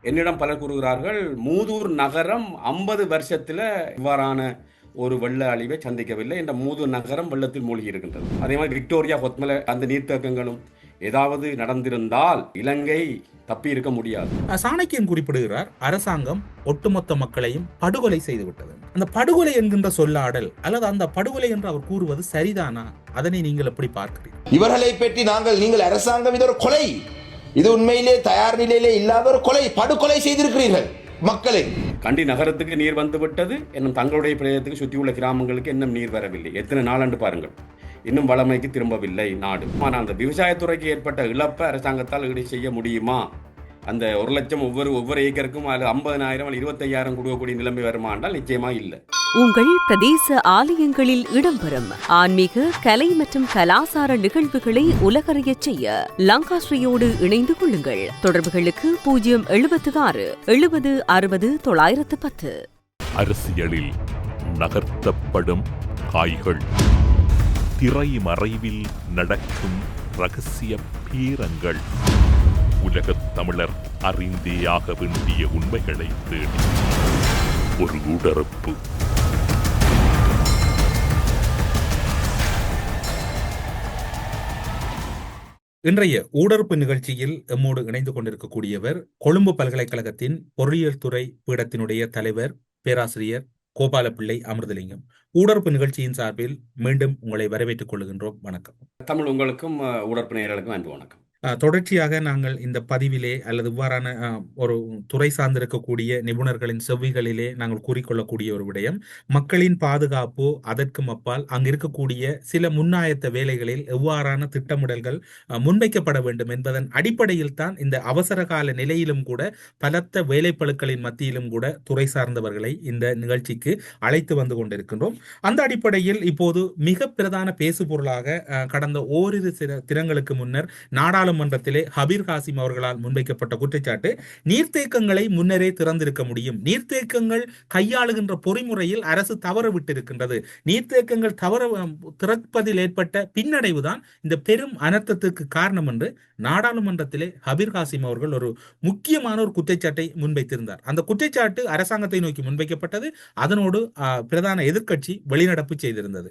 என்னிடம் பலர் கூறுகிறார்கள், மூதூர் நகரம் 50 வருஷத்துல இவ்வாறான ஒரு வெள்ள அழிவை சந்திக்கவில்லை. இந்த மூதூர் நகரம் வெள்ளத்தில் மூழ்கி இருக்கின்றது. அதே மாதிரி விக்டோரியா, கொத்மல அந்த நீர்த்தேக்கங்களும் ஏதாவது நடந்திருந்தால் இலங்கை தப்பி இருக்க முடியாது. சாணக்கியன் குறிப்பிடுகிறார், அரசாங்கம் ஒட்டுமொத்த மக்களையும் படுகொலை செய்துவிட்டது. அந்த படுகொலை என்கின்ற சொல்லாடல் அல்லது அந்த படுகொலை என்று அவர் கூறுவது சரிதானா? அதனை நீங்கள் எப்படி பார்க்கிறீர்கள்? இவர்களை பற்றி நீங்கள் அரசாங்கம் இது ஒரு கொலை, இது உண்மையிலே தயார் நிலையிலே இல்லாத ஒரு கொலை, படுகொலை செய்திருக்கிறீர்கள் மக்களை. கண்டி நகரத்துக்கு நீர் வந்து விட்டது, இன்னும் தங்களுடைய பிரதேசத்துக்கு சுற்றியுள்ள கிராமங்களுக்கு இன்னும் நீர் வரவில்லை. எத்தனை நாள் பாருங்கள், இன்னும் வளமைக்கு திரும்பவில்லை நாடு. ஆனால் அந்த விவசாயத்துறைக்கு ஏற்பட்ட இழப்பை அரசாங்கத்தால் ஈடு செய்ய முடியுமா? அந்த 1 லட்சம் ஒவ்வொரு ஏக்கருக்கும் 50,000 25,000 கொடுக்கக்கூடிய நிலைமை வருமா என்றால் நிச்சயமா இல்லை. உங்கள் பிரதேச ஆலயங்களில் இடம்பெறும் ஆன்மீக, கலை மற்றும் கலாசார நிகழ்வுகளை உலகறியச் செய்ய லங்காஸ்ரீயோடு இணைந்து கொள்ளுங்கள். தொடர்புகளுக்கு 076 70 60 910. அரசியலில் நகர்த்தப்படும் காய்கள், திரைமறைவில் நடக்கும் ரகசிய பீரங்கள், உலகத் தமிழர் அறிந்தேயாக வேண்டிய உண்மைகளை தேடி ஒரு உடறுப்பு. இன்றைய ஊடறுப்பு நிகழ்ச்சியில் எம்மோடு இணைந்து கொண்டிருக்கக்கூடியவர் கொழும்பு பல்கலைக்கழகத்தின் பொருளியல் துறை பீடத்தினுடைய தலைவர் பேராசிரியர் கோபாலப்பிள்ளை அமிர்தலிங்கம். ஊடறுப்பு நிகழ்ச்சியின் சார்பில் மீண்டும் உங்களை வரவேற்றுக் கொள்கின்றோம். வணக்கம். தமிழ் உங்களுக்கும் ஊடறுப்பு நேயர்களுக்கும் அன்பு வணக்கம். தொடர்ச்சியாக நாங்கள் இந்த பதிவிலே அல்லது இவ்வாறான ஒரு துறை சார்ந்திருக்கக்கூடிய நிபுணர்களின் செவ்விகளிலே நாங்கள் கூறிக்கொள்ளக்கூடிய ஒரு விடயம், மக்களின் பாதுகாப்பு, அதற்கும் அப்பால் அங்கு இருக்கக்கூடிய சில முன்னாயத்த வேலைகளில் எவ்வாறான திட்டமிடல்கள் முன்வைக்கப்பட வேண்டும் என்பதன் அடிப்படையில் தான் இந்த அவசர கால நிலையிலும் கூட பலத்த வேலைப்பளுக்களின் மத்தியிலும் கூட துறை சார்ந்தவர்களை இந்த நிகழ்ச்சிக்கு அழைத்து வந்து கொண்டிருக்கின்றோம். அந்த அடிப்படையில் இப்போது மிக பிரதான பேசுபொருளாக கடந்த ஓரிரு தினங்களுக்கு முன்னர் நாடாளுமன்றத்திலே ஹபீர் காசிம் அவர்களால் முன்வைக்கப்பட்ட குற்றச்சாட்டு, நீர்த்தேக்கங்களை முன்னரே திறந்திருக்க முடியும், நீர்த்தேக்கங்கள் கையாளுகின்ற பொறிமுறையில் அரசு தவறு விட்டிருக்கின்றது, நீர்த்தேக்கங்கள் திறப்பதில் ஏற்பட்ட பின்னடைவுதான் இந்த பெரும் அனர்த்தத்துக்கு காரணம் என்று நாடாளுமன்றத்திலே ஹபீர் காசிம் அவர்கள் ஒரு முக்கியமான ஒரு குற்றச்சாட்டை முன்வைத்திருந்தார். அந்த குற்றச்சாட்டு அரசாங்கத்தை நோக்கி முன்வைக்கப்பட்டது. அதனோடு பிரதான எதிர்க்கட்சி வெளிநடப்பு செய்திருந்தது.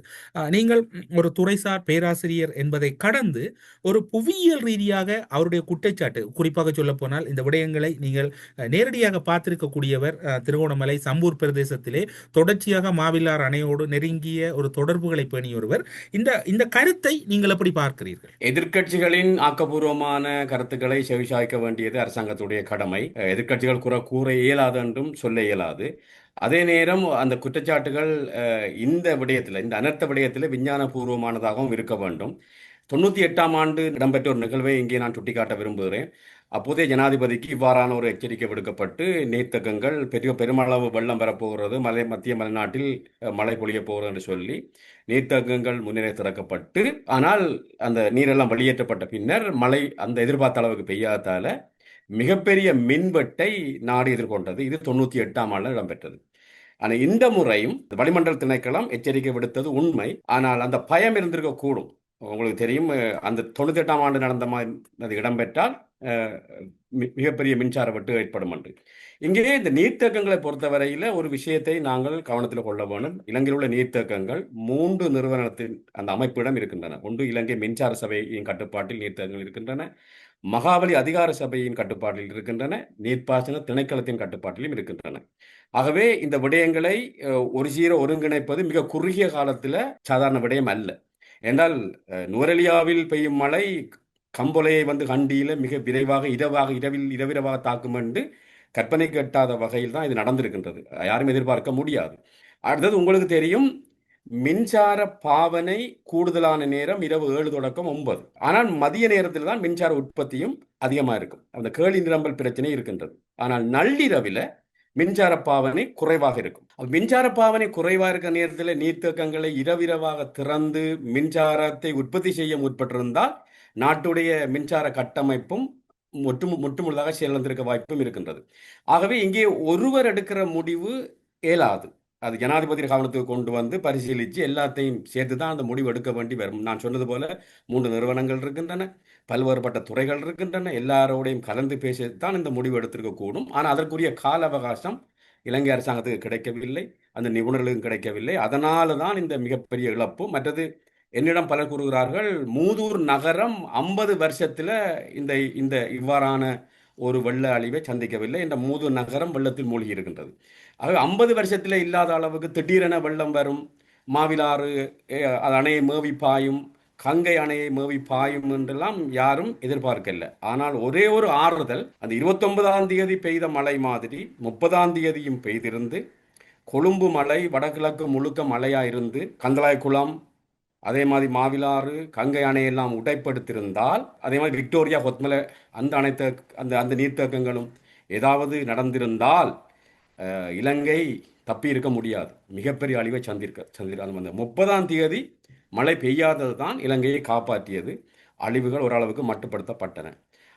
நீங்கள் ஒரு துறைசார் பேராசிரியர் என்பதை கடந்து ஒரு புவியியல் ரீதியாக அவருடைய குற்றச்சாட்டு, குறிப்பாக சொல்ல போனால் இந்த விடயங்களை நீங்கள் நேரடியாக பார்த்திருக்கக்கூடியவர், திருகோணமலை சம்பூர் பிரதேசத்திலே தொடர்ச்சியாக மாவில்லார் அணையோடு நெருங்கிய ஒரு தொடர்புகளை பேணிய ஒருவர். இந்த கருத்தை நீங்கள் எப்படி பார்க்கிறீர்கள்? எதிர்க்கட்சிகளின் ஆக்கப்பூர்வமான கருத்துக்களை செவிசாய்க்க வேண்டியது அரசாங்கத்துடைய கடமை. எதிர்க்கட்சிகள் கூற இயலாது என்றும் சொல்ல இயலாது. அதே நேரம் அந்த குற்றச்சாட்டுகள் இந்த விடயத்தில், இந்த அனர்த்த விடயத்தில் விஞ்ஞான பூர்வமானதாகவும் இருக்க வேண்டும். 98ஆம் ஆண்டு இடம்பெற்ற ஒரு நிகழ்வை இங்கே நான் சுட்டிக்காட்ட விரும்புகிறேன். அப்போதைய ஜனாதிபதிக்கு இவ்வாறான ஒரு எச்சரிக்கை விடுக்கப்பட்டு, நீர்த்தேக்கங்கள் பெருமளவு வெள்ளம் பெறப்போகிறது, மத்திய மலைநாட்டில் மழை பொழிய போகிறது என்று சொல்லி நீர்த்தேக்கங்கள் முன்னரே திறக்கப்பட்டு, ஆனால் அந்த நீரெல்லாம் வெளியேற்றப்பட்ட பின்னர் மழை அந்த எதிர்பார்த்த அளவுக்கு பெய்யாதால மிகப்பெரிய மின்வெட்டை நாடு எதிர்கொண்டது. இது 98ஆம் ஆண்டு இடம்பெற்றது. ஆனால் இந்த முறையும் வளிமண்டல திணைக்களம் எச்சரிக்கை விடுத்தது உண்மை. ஆனால் அந்த பயம் இருந்திருக்க கூடும். உங்களுக்கு தெரியும், அந்த 98ஆம் ஆண்டு நடந்த மாதிரி இடம்பெற்றால் மிகப்பெரிய மின்சார வெட்டு ஏற்படும் என்று. இங்கே இந்த நீர்த்தேக்கங்களை பொறுத்தவரையில் ஒரு விஷயத்தை நாங்கள் கவனத்தில் கொள்ள வேண்டும். இலங்கையில் உள்ள நீர்த்தேக்கங்கள் 3 நிறுவனத்தின் அந்த அமைப்பிடம் இருக்கின்றன. ஒன்று இலங்கை மின்சார சபையின் கட்டுப்பாட்டில் நீர்த்தேக்கங்கள் இருக்கின்றன, மகாபலி அதிகார சபையின் கட்டுப்பாட்டில் இருக்கின்றன, நீர்ப்பாசன திணைக்களத்தின் கட்டுப்பாட்டிலும் இருக்கின்றன. ஆகவே இந்த விடயங்களை ஒரு சீர ஒருங்கிணைப்பது மிக குறுகிய காலத்தில் சாதாரண விடயம் அல்ல. என்றால் நுவரெலியாவில் பெய்யும் மழை கம்பொலையை கண்டியில மிக விரைவாக இரவிரவாக தாக்கும் என்று கற்பனைக்கு எட்டாத வகையில் தான் இது நடந்திருக்கின்றது. யாரும் எதிர்பார்க்க முடியாது. அடுத்தது உங்களுக்கு தெரியும், மின்சார பாவனை கூடுதலான நேரம் இரவு 7 தொடக்கம் 9. ஆனால் மதிய நேரத்தில் தான் மின்சார உற்பத்தியும் அதிகமாக இருக்கும். அந்த கேள்வி நிரம்பல் பிரச்சனை இருக்கின்றது. ஆனால் நள்ளிரவில் மின்சார பாவனை குறைவாக இருக்கும். மின்சார பாவனை குறைவாக இருக்கிற நேரத்தில் நீர்த்தேக்கங்களை இரவிரவாக திறந்து மின்சாரத்தை உற்பத்தி செய்ய முற்பட்டிருந்தால் நாட்டுடைய மின்சார கட்டமைப்பும் முற்றுமுழுதாக செயலிழந்திருக்க வாய்ப்பும் இருக்கின்றது. ஆகவே இங்கே ஒருவர் எடுக்கிற முடிவு இயலாது. அது ஜனாதிபதி கவனத்துக்கு கொண்டு வந்து பரிசீலித்து எல்லாத்தையும் சேர்த்து தான் அந்த முடிவு எடுக்க வேண்டி வரும். நான் சொன்னது போல 3 நிறுவனங்கள் இருக்கின்றன, பல்வேறுபட்ட துறைகள் இருக்கின்றன. எல்லாரோடையும் கலந்து பேசித்தான் இந்த முடிவு எடுத்திருக்கக்கூடும். ஆனால் அதற்குரிய கால அவகாசம் இலங்கை அரசாங்கத்துக்கு கிடைக்கவில்லை, அந்த நிபுணர்களுக்கும் கிடைக்கவில்லை. அதனால தான் இந்த மிகப்பெரிய இழப்பு. மற்றது என்னிடம் பலர் கூறுகிறார்கள், மூதூர் நகரம் 50 வருஷத்தில் இந்த இந்த இவ்வாறான ஒரு வெள்ள அழிவை சந்திக்கவில்லை. இந்த மூதூர் நகரம் வெள்ளத்தில் மூழ்கி இருக்கின்றது. ஆகவே 50 வருஷத்தில் இல்லாத அளவுக்கு திடீரென வெள்ளம் வரும், மாவிலாறு அது அணையை மேவி பாயும், கங்கை அணையை மேவி பாயும் என்றெல்லாம் யாரும் எதிர்பார்க்கல. ஆனால் ஒரே ஒரு ஆறுதல், அந்த 29ஆம் தேதி பெய்த மழை மாதிரி 30ஆம் தேதியும் பெய்திருந்து கொழும்பு மலை வடகிழக்கு முழுக்க மழையாயிருந்து கந்தளாய் குளம், அதே மாதிரி மாவிலாறு, கங்கை அணையெல்லாம் உடைப்படுத்தியிருந்தால், அதே மாதிரி விக்டோரியா கொத்மலை அந்த அனைத்து அந்த நீர்த்தேக்கங்களும் ஏதாவது நடந்திருந்தால் இலங்கை தப்பி இருக்க முடியாது. மிகப்பெரிய அழிவை சந்திருக்க. அந்த 30ஆம் தேதி மழை பெய்யாதது தான் இலங்கையை காப்பாற்றியது. அழிவுகள் ஓரளவுக்கு மட்டுப்படுத்தப்பட்டன.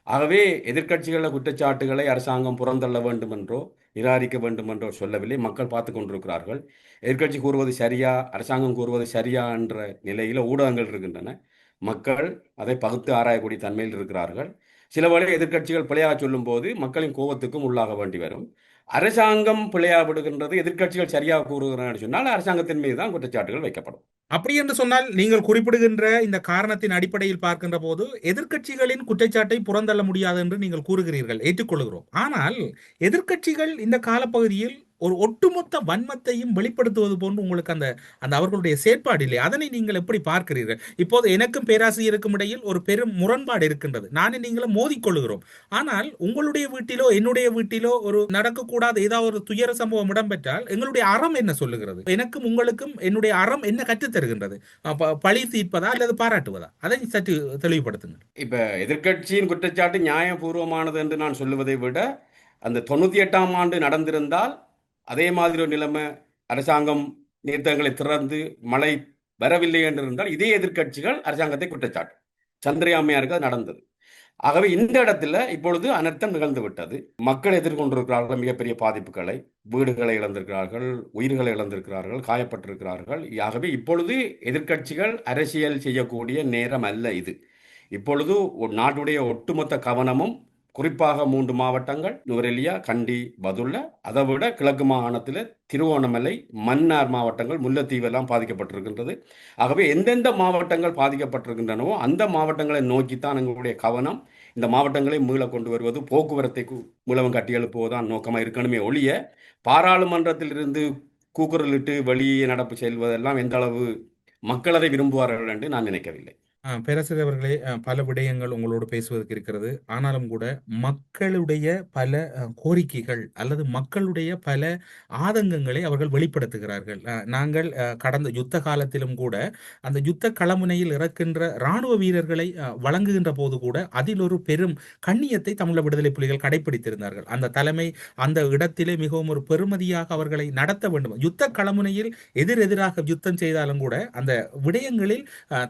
ஆகவே எதிர்க்கட்சிகள குற்றச்சாட்டுகளை அரசாங்கம் புறந்தள்ள வேண்டும் என்றோ நிராகரிக்க வேண்டும் என்றோ சொல்லவில்லை. மக்கள் பார்த்து கொண்டிருக்கிறார்கள். எதிர்க்கட்சி கூறுவது சரியா, அரசாங்கம் கூறுவது சரியா என்ற நிலையில் ஊடகங்கள் இருக்கின்றன. மக்கள் அதை பகுத்து ஆராயக்கூடிய தன்மையில் இருக்கிறார்கள். சில வேளை எதிர்க்கட்சிகள் பிழையாக சொல்லும் போது மக்களின் கோபத்துக்கும் உள்ளாக வேண்டி வரும். அரசாங்கம் பிழையா விடுகின்றது, எதிர்க்கட்சிகள் சரியாக கூறுகிறார்கள் சொன்னால் அரசாங்கத்தின் மீது தான் குற்றச்சாட்டுகள் வைக்கப்படும். அப்படி என்று சொன்னால் நீங்கள் குறிப்பிடுகின்ற இந்த காரணத்தின் அடிப்படையில் பார்க்கின்ற போது எதிர்க்கட்சிகளின் குற்றச்சாட்டை புறந்தள்ள முடியாது என்று நீங்கள் கூறுகிறீர்கள், ஏற்றுக்கொள்கிறோம். ஆனால் எதிர்க்கட்சிகள் இந்த காலப்பகுதியில் ஒரு ஒட்டுமொத்த வன்மத்தையும் வெளிப்படுத்துவது போன்று உங்களுக்கு அந்த அந்த அவர்களுடைய செயற்பாடு இல்லை. அதனை நீங்கள் எப்படி பார்க்கிறீர்கள்? இப்போது எனக்கும் பேராசிரியருக்கும் இடையில் ஒரு பெரும் முரண்பாடு இருக்கின்றது. நானே நீங்களும் மோதிக்கொள்கிறோம். ஆனால் உங்களுடைய வீட்டிலோ என்னுடைய வீட்டிலோ ஒரு நடக்கக்கூடாத ஏதாவது ஒரு துயர சம்பவம் இடம்பெற்றால் எங்களுடைய அறம் என்ன சொல்லுகிறது? எனக்கும் உங்களுக்கும் என்னுடைய அறம் என்ன கற்றுத்தருகின்றது? பழி தீர்ப்பதா அல்லது பாராட்டுவதா? அதை சற்று தெளிவுபடுத்துங்கள். இப்ப எதிர்க்கட்சியின் குற்றச்சாட்டு நியாயபூர்வமானது என்று நான் சொல்லுவதை விட, அந்த 98ஆம் ஆண்டு நடந்திருந்தால் அதே மாதிரி ஒரு நிலைமை, அரசாங்கம் நீர்த்தங்களை திறந்து மழை வரவில்லை என்று இருந்தால் இதே எதிர்க்கட்சிகள் அரசாங்கத்தை குற்றச்சாட்டு. சந்திரயாமையாருக்கு அது நடந்தது. ஆகவே இந்த இடத்துல இப்பொழுது அனர்த்தம் நிகழ்ந்து விட்டது. மக்கள் எதிர்கொண்டிருக்கிறார்கள் மிகப்பெரிய பாதிப்புகளை, வீடுகளை இழந்திருக்கிறார்கள், உயிர்களை இழந்திருக்கிறார்கள், காயப்பட்டிருக்கிறார்கள். ஆகவே இப்பொழுது எதிர்க்கட்சிகள் அரசியல் செய்யக்கூடிய நேரம் அல்ல இது. இப்பொழுது நாட்டுடைய ஒட்டுமொத்த கவனமும் குறிப்பாக 3 மாவட்டங்கள், நுவரெலியா, கண்டி, பதுல்ல, அதை விட கிழக்கு மாகாணத்தில் திருவோணமலை, மன்னார் மாவட்டங்கள், முல்லைத்தீவு எல்லாம் பாதிக்கப்பட்டிருக்கின்றது. ஆகவே எந்தெந்த மாவட்டங்கள் பாதிக்கப்பட்டிருக்கின்றனவோ அந்த மாவட்டங்களை நோக்கித்தான் எங்களுடைய கவனம். இந்த மாவட்டங்களை மீள கொண்டு வருவது, போக்குவரத்தை மூலம் கட்டி எழுப்புவதுதான் நோக்கமாக இருக்கணுமே ஒழிய பாராளுமன்றத்திலிருந்து கூக்குரலிட்டு வெளியே நடப்பு செல்வதெல்லாம் எந்த அளவு மக்கள் அதை விரும்புவார்கள் என்று நான் நினைக்கவில்லை. பேராசிரியர் அவர்களே, பல விடயங்கள் உங்களோடு பேசுவதற்கு இருக்கிறது. ஆனாலும் கூட மக்களுடைய பல கோரிக்கைகள் அல்லது மக்களுடைய பல ஆதங்கங்களை அவர்கள் வெளிப்படுத்துகிறார்கள். நாங்கள் கடந்த யுத்த காலத்திலும் கூட அந்த யுத்த களமுனையில் இறக்கின்ற இராணுவ வீரர்களை வழங்குகின்ற போது கூட அதில் ஒரு பெரும் கண்ணியத்தை தமிழ் விடுதலை புலிகள் கடைபிடித்திருந்தார்கள். அந்த தலைமை அந்த இடத்திலே மிகவும் ஒரு பெருமதியாக அவர்களை நடத்த வேண்டும். யுத்த களமுனையில் எதிரெதிராக யுத்தம் செய்தாலும் கூட அந்த விடயங்களில்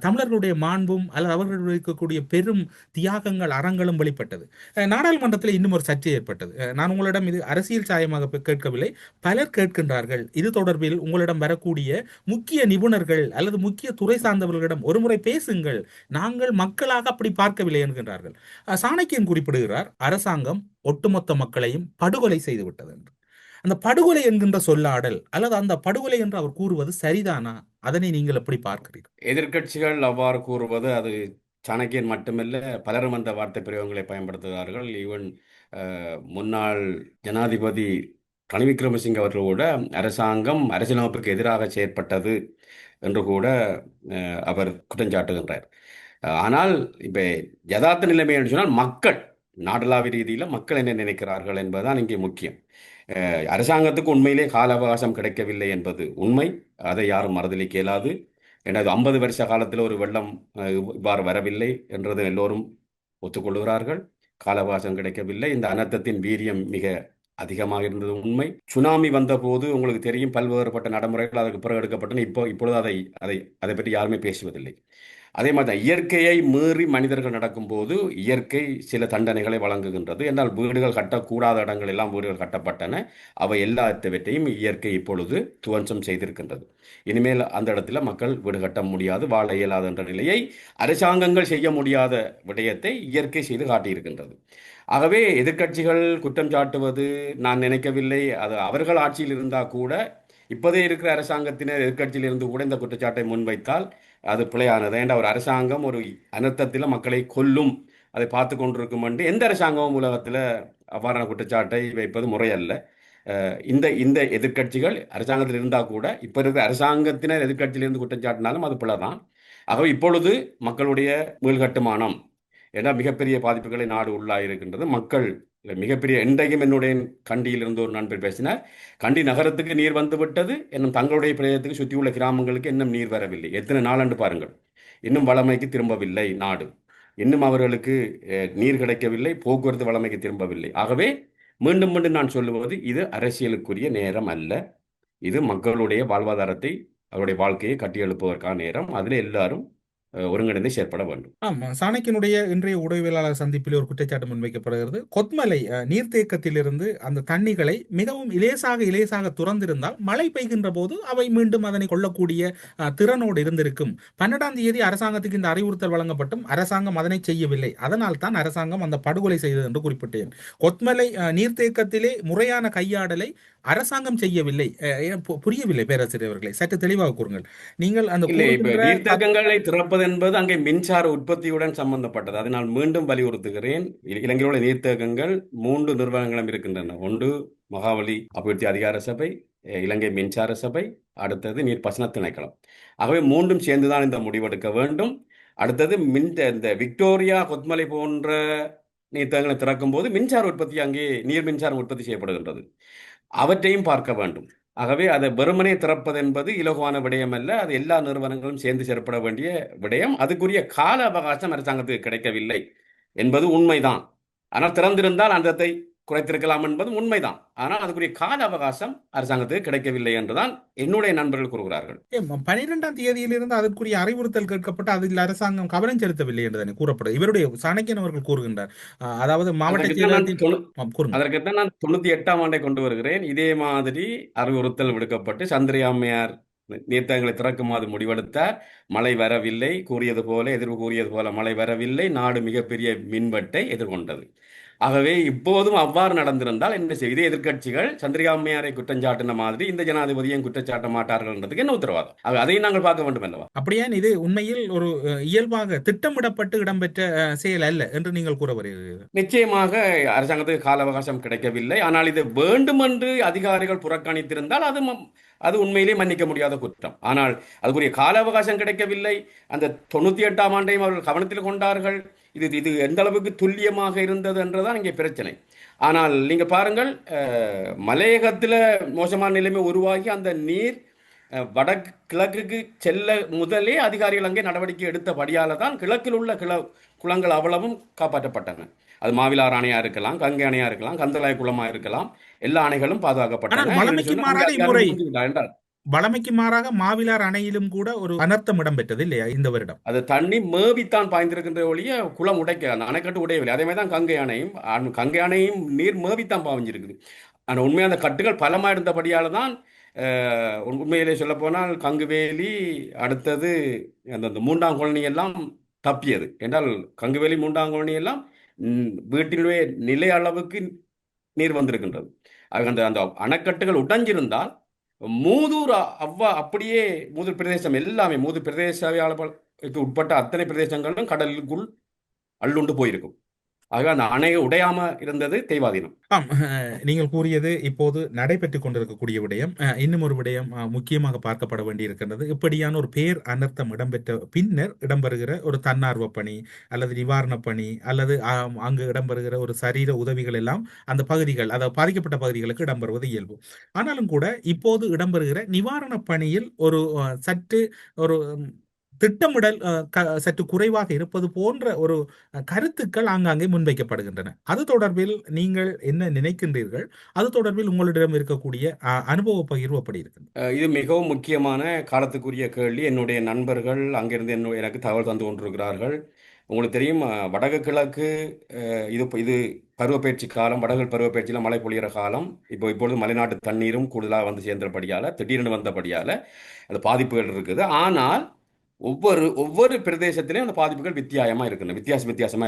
தமிழர்களுடைய மாண்பும் அல்லது அவர்கள் இருக்கக்கூடிய பெரும் தியாகங்கள், அறங்களும் வெளிப்பட்டது. நாடாளுமன்றத்தில் இன்னும் ஒரு சர்ச்சை ஏற்பட்டது. நான் உங்களிடம் இது அரசியல் சாயமாக கேட்கவில்லை, பலர் கேட்கின்றார்கள். இது தொடர்பில் உங்களிடம் வரக்கூடிய முக்கிய நிபுணர்கள் அல்லது முக்கிய துறை சார்ந்தவர்களிடம் ஒருமுறை பேசுங்கள், நாங்கள் மக்களாக அப்படி பார்க்கவில்லை என்கின்றார்கள். சாணக்கியன் குறிப்பிடுகிறார், அரசாங்கம் ஒட்டுமொத்த மக்களையும் படுகொலை செய்துவிட்டது என்று. அந்த படுகொலை என்கின்ற சொல்லாடல் அல்லது அந்த படுகொலை என்று அவர் கூறுவது சரிதானா? அதனை நீங்கள் எப்படி பார்க்கிறீர்கள்? எதிர்க்கட்சிகள் அவ்வாறு கூறுவது அது சாணக்கியன் மட்டுமல்ல, பலரும் அந்த வார்த்தை பிரயோகங்களை பயன்படுத்துகிறார்கள். ஈவன் முன்னாள் ஜனாதிபதி ரணில் விக்ரமசிங்க அவர்கள் கூட அரசாங்கம் அரசியலமைப்புக்கு எதிராக செயற்பட்டது என்று கூட அவர் குற்றஞ்சாட்டுகின்றார். ஆனால் இப்போ யதார்த்த நிலைமை என்று சொன்னால் மக்கள் நாடளாவிய ரீதியில் மக்கள் என்ன நினைக்கிறார்கள் என்பதுதான் இங்கே முக்கியம். அரசாங்கத்துக்கு உண்மையிலே கால அவகாசம் கிடைக்கவில்லை என்பது உண்மை. அதை யாரும் மறுதலிக்க இயலாது. எனது 50 வருஷ காலத்தில் ஒரு வெள்ளம் இவ்வாறு வரவில்லை என்றது எல்லோரும் ஒத்துக்கொள்கிறார்கள். கால அவகாசம் கிடைக்கவில்லை. இந்த அனர்த்தத்தின் வீரியம் மிக அதிகமாக இருந்தது உண்மை. சுனாமி வந்தபோது உங்களுக்கு தெரியும், பல்வேறுபட்ட நடைமுறைகள் அதற்கு பிறகு எடுக்கப்பட்டன. இப்பொழுது அதை பற்றி யாருமே பேசுவதில்லை. அதே மாதிரி தான் இயற்கையை மீறி மனிதர்கள் நடக்கும்போது இயற்கை சில தண்டனைகளை வழங்குகின்றது. என்றால் வீடுகள் கட்டக்கூடாத இடங்கள் எல்லாம் வீடுகள் கட்டப்பட்டன. அவை எல்லாத்தவற்றையும் இயற்கை இப்பொழுது துவம்சம் செய்திருக்கின்றது. இனிமேல் அந்த இடத்துல மக்கள் வீடு கட்ட முடியாது, வாழ இயலாது என்ற நிலையை அரசாங்கங்கள் செய்ய முடியாத விடயத்தை இயற்கை செய்து காட்டியிருக்கின்றது. ஆகவே எதிர்க்கட்சிகள் குற்றம் சாட்டுவது நான் நினைக்கவில்லை. அது அவர்கள் ஆட்சியில் இருந்தால் கூட, இப்போதே இருக்கிற அரசாங்கத்தினர் எதிர்க்கட்சியில் இருந்து கூட இந்த குற்றச்சாட்டை முன்வைத்தால் அது பிழையானது. ஏண்டா ஒரு அரசாங்கம் ஒரு அனர்த்தத்தில் மக்களை கொல்லும், அதை பார்த்து கொண்டிருக்கும் என்று எந்த அரசாங்கமும் உலகத்தில் அவ்வாறான குற்றச்சாட்டை வைப்பது முறையல்ல. இந்த இந்த எதிர்க்கட்சிகள் அரசாங்கத்தில் இருந்தால் கூட, இப்போ இருக்கிற அரசாங்கத்தினர் எதிர்க்கட்சியிலிருந்து குற்றம் சாட்டினாலும் அது பிழை தான். ஆகவே இப்பொழுது மக்களுடைய மீள்கட்டுமானம், ஏன்னா மிகப்பெரிய பாதிப்புகளை நாடு உள்ளாயிருக்கின்றது. மக்கள் மிகப்பெரிய இன்றைக்கும் என்னுடைய கண்டியில் இருந்து ஒரு நண்பர் பேசினார், கண்டி நகரத்துக்கு நீர் வந்து விட்டது, இன்னும் தங்களுடைய பிரதேசத்துக்கு சுற்றியுள்ள கிராமங்களுக்கு இன்னும் நீர் வரவில்லை. எத்தனை நாளன்று பாருங்கள், இன்னும் வளமைக்கு திரும்பவில்லை நாடு, இன்னும் அவர்களுக்கு நீர் கிடைக்கவில்லை, போக்குவரத்து வளமைக்கு திரும்பவில்லை. ஆகவே மீண்டும் மீண்டும் நான் சொல்லுவது, இது அரசியலுக்குரிய நேரம் அல்ல, இது மக்களுடைய வாழ்வாதாரத்தை, அவருடைய வாழ்க்கையை கட்டியெழுப்புவதற்கான நேரம். அதில் எல்லாரும் ஒருங்கிணைந்து செயற்பட வேண்டும். ஆமா, சாணக்கியனுடைய இன்றைய ஊடகவியலாளர் சந்திப்பில் ஒரு குற்றச்சாட்டு முன்வைக்கப்படுகிறது. கொத்மலை நீர்த்தேக்கத்திலிருந்து அந்த தண்ணிகளை மிகவும் இலேசாக துறந்திருந்தால் மழை பெய்கின்ற போது அவை மீண்டும் அதனை கொள்ளக்கூடிய திறனோடு இருந்திருக்கும். 12ஆம் தேதி அரசாங்கத்துக்கு இந்த அறிவுறுத்தல் வழங்கப்பட்டும் அரசாங்கம் அதனை செய்யவில்லை. அதனால் தான் அரசாங்கம் அந்த படுகொலை செய்தது என்று குறிப்பிட்டேன். கொத்மலை நீர்த்தேக்கத்திலே முறையான கையாடலை அரசாங்கம் செய்யவில்லை. புரியவில்லை பேராசிரியர் அவர்களை, சற்று தெளிவாக கூறுங்கள். நீங்கள் அந்த நீர்த்தேக்கங்களை திறப்பது என்பது அங்கே மின்சார உற்பத்தியுடன் சம்பந்தப்பட்டது. அதனால் மீண்டும் வலியுறுத்துகிறேன், இலங்கையில் உள்ள நீர்த்தேக்கங்கள் 3 நிறுவனங்களும் இருக்கின்றன. ஒன்று மகாவலி அபிவிருத்தி அதிகார சபை, இலங்கை மின்சார சபை, அடுத்தது நீர்ப்பாசன திணைக்களம். ஆகவே 3ம் சேர்ந்துதான் இந்த முடிவெடுக்க வேண்டும். அடுத்தது இந்த விக்டோரியா, கொத்மலை போன்ற நீர்த்தேக்கங்களை திறக்கும் போது மின்சார உற்பத்தி, அங்கே நீர் மின்சாரம் உற்பத்தி செய்யப்படுகின்றது, அவற்றையும் பார்க்க வேண்டும். ஆகவே அதை வெறுமனே திறப்பது என்பது இலகுவான விடயம் அல்ல. அது எல்லா நிறுவனங்களும் சேர்ந்து செயற்பட வேண்டிய விடயம். அதுக்குரிய கால அவகாசம் அரசாங்கத்துக்கு கிடைக்கவில்லை என்பது உண்மைதான். ஆனால் திறந்திருந்தால் அந்தத்தை குறைத்திருக்கலாம் என்பது உண்மைதான். ஆனால் அதுக்குரிய கால அவகாசம் அரசாங்கத்துக்கு கிடைக்கவில்லை என்றுதான் என்னுடைய நண்பர்கள் கூறுகிறார்கள். 12ஆம் தேதியிலிருந்து அதற்குரிய அறிவுறுத்தல் கேட்கப்பட்டு அதில் அரசாங்கம் கவனம் செலுத்தவில்லை என்று கூறப்படுது. இவருடைய சாணக்கியன் அவர்கள் கூறுகின்றார். அதாவது அதற்குத்தான் நான் 98ஆம் ஆண்டை கொண்டு வருகிறேன். இதே மாதிரி அறிவுறுத்தல் விடுக்கப்பட்டு சந்திரியாமையார் நீர்த்தேக்கங்களை திறக்குமாறு முடிவெடுத்தார். மழை வரவில்லை, எதிர்வு கூறியது போல மழை வரவில்லை. நாடு மிகப்பெரிய மின்வெட்டை எதிர்கொண்டது. ஆகவே இப்போதும் அவ்வாறு நடந்திருந்தால் என்ன செய்து எதிர்க்கட்சிகள் சந்திரிகாமையாரை குற்றஞ்சாட்டின மாதிரி இந்த ஜனாதிபதியும் குற்றச்சாட்ட மாட்டார்கள் என்றதுக்கு என்ன உத்தரவாதம்? அதையும் நாங்கள் பார்க்க வேண்டும் அல்லவா? அப்படியே இது உண்மையில் ஒரு இயல்பாக திட்டமிடப்பட்டு இடம்பெற்ற செயல் அல்ல என்று நீங்கள் கூற வருகிறீர்கள். நிச்சயமாக அரசாங்கத்துக்கு கால அவகாசம் கிடைக்கவில்லை. ஆனால் இது வேண்டுமென்று அதிகாரிகள் புறக்கணித்திருந்தால் அது உண்மையிலே மன்னிக்க முடியாத குற்றம். ஆனால் அதுக்குரிய கால அவகாசம் கிடைக்கவில்லை. அந்த 98ஆம் ஆண்டையும் அவர்கள் கவனத்தில் கொண்டார்கள். இது எந்த அளவுக்கு துல்லியமாக இருந்தது என்றுதான் இங்கே பிரச்சனை. ஆனால் நீங்க பாருங்கள், மலையகத்தில் மோசமான நிலைமை உருவாகி அந்த நீர் கிழக்குக்கு செல்ல முதலே அதிகாரிகள் அங்கே நடவடிக்கை எடுத்தபடியால தான் கிழக்கில் உள்ள குளங்கள் அவ்வளவும் காப்பாற்றப்பட்டன. அது மாவிலார் அணையா இருக்கலாம், கங்கை அணையா இருக்கலாம், கந்தலாய் குளமா இருக்கலாம், எல்லா அணைகளும் பாதுகாக்கப்பட்டன. வளமைக்கு மாறாக மாவிலார் அணையிலும் கூட ஒரு அனர்த்தம் இடம்பெற்றது இல்லையா இந்த வருடம்? அது தண்ணி மேவித்தான் பாய்ந்திருக்கின்ற ஒழிய குளம் உடைக்க, அந்த அணைக்கட்டு உடையவில்லை. அதே மாதிரி தான் கங்கை அணையும் நீர் மேவித்தான் பாவிஞ்சிருக்குது. ஆனால் உண்மையாக அந்த கட்டுகள் பலமாக இருந்தபடியால் தான் உண்மையிலே சொல்ல போனால் கங்குவேலி, அடுத்தது அந்த 3ஆம் காலனி எல்லாம் தப்பியது. என்றால் கங்குவேலி 3ஆம் காலனி எல்லாம் வீட்டினுடைய நிலை அளவுக்கு நீர் வந்திருக்கின்றது. அந்த அணைக்கட்டுகள் உடைஞ்சிருந்தால் மூதூர் அப்படியே மூதூர் பிரதேசம் எல்லாமே, மூதூர் பிரதேச உட்பட்ட அத்தனை பிரதேசங்களும் கடலுக்குள் அள்ளுண்டு போயிருக்கும். ஆக அந்த அணை உடையாம இருந்தது தெய்வாதீனம். நீங்கள் கூறியது இப்போது நடைபெற்றுக் கொண்டிருக்கக்கூடிய விடயம். இன்னும் ஒரு விடயம் முக்கியமாக பார்க்கப்பட வேண்டியிருக்கின்றது. இப்படியான ஒரு பேர் அனர்த்தம் இடம்பெற்ற பின்னர் இடம்பெறுகிற ஒரு தன்னார்வ பணி அல்லது நிவாரண பணி அல்லது அங்கு இடம்பெறுகிற ஒரு சரீர உதவிகள் எல்லாம் அந்த பகுதிகள், அதாவது பாதிக்கப்பட்ட பகுதிகளுக்கு இடம்பெறுவது இயல்பு. ஆனாலும் கூட இப்போது இடம்பெறுகிற நிவாரண பணியில் ஒரு சற்று ஒரு திட்டமிடல் சற்று குறைவாக இருப்பது போன்ற ஒரு கருத்துக்கள் ஆங்காங்கே முன்வைக்கப்படுகின்றன. அது தொடர்பில் நீங்கள் என்ன நினைக்கின்றீர்கள்? அது தொடர்பில் உங்களிடம் இருக்கக்கூடிய அனுபவ பகிர்வு அப்படி இருக்கு? இது மிகவும் முக்கியமான காலத்துக்குரிய கேள்வி. என்னுடைய நண்பர்கள் அங்கிருந்து எனக்கு தகவல் தந்து கொண்டிருக்கிறார்கள். உங்களுக்கு தெரியும், வடக்கு கிழக்கு இது பருவப்பெயர்ச்சி காலம். வடகிழக்கு பருவப்பெயர்ச்சியில் மழை பொழியிற காலம். இப்பொழுது மலைநாட்டு தண்ணீரும் கூடுதலாக வந்து சேர்ந்தபடியால், திடீரென்று வந்தபடியால் அது பாதிப்புகள் இருக்குது. ஆனால் ஒவ்வொரு பிரதேசத்திலையும் அந்த பாதிப்புகள் வித்தியாசமாக